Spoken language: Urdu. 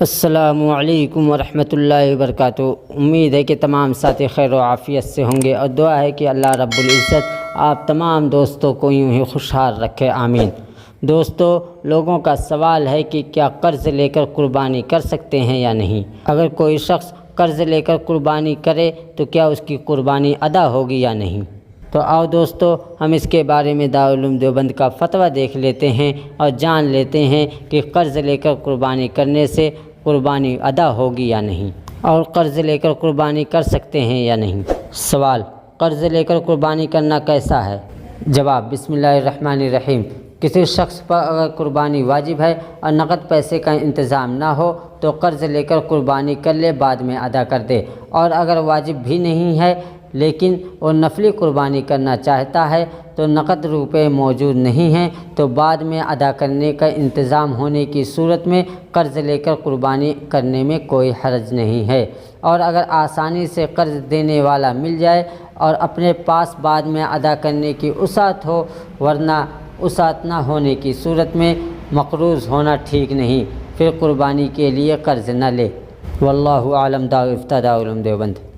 السلام علیکم ورحمۃ اللہ وبرکاتہ۔ امید ہے کہ تمام ساتھی خیر و عافیت سے ہوں گے، اور دعا ہے کہ اللہ رب العزت آپ تمام دوستوں کو یوں ہی خوشحال رکھے، آمین۔ دوستو، لوگوں کا سوال ہے کہ کیا قرض لے کر قربانی کر سکتے ہیں یا نہیں؟ اگر کوئی شخص قرض لے کر قربانی کرے تو کیا اس کی قربانی ادا ہوگی یا نہیں؟ تو آؤ دوستو، ہم اس کے بارے میں دارالعلوم دیوبند کا فتویٰ دیکھ لیتے ہیں اور جان لیتے ہیں کہ قرض لے کر قربانی کرنے سے قربانی ادا ہوگی یا نہیں، اور قرض لے کر قربانی کر سکتے ہیں یا نہیں۔ سوال: قرض لے کر قربانی کرنا کیسا ہے؟ جواب: بسم اللہ الرحمن الرحیم۔ کسی شخص پر اگر قربانی واجب ہے اور نقد پیسے کا انتظام نہ ہو تو قرض لے کر قربانی کر لے، بعد میں ادا کر دے، اور اگر واجب بھی نہیں ہے لیکن وہ نفلی قربانی کرنا چاہتا ہے تو نقد روپے موجود نہیں ہیں تو بعد میں ادا کرنے کا انتظام ہونے کی صورت میں قرض لے کر قربانی کرنے میں کوئی حرج نہیں ہے، اور اگر آسانی سے قرض دینے والا مل جائے اور اپنے پاس بعد میں ادا کرنے کی وسعت ہو، ورنہ وسعت نہ ہونے کی صورت میں مقروض ہونا ٹھیک نہیں، پھر قربانی کے لیے قرض نہ لے۔ واللہ اعلم۔ دارالفتہ دارالعلوم دیوبند۔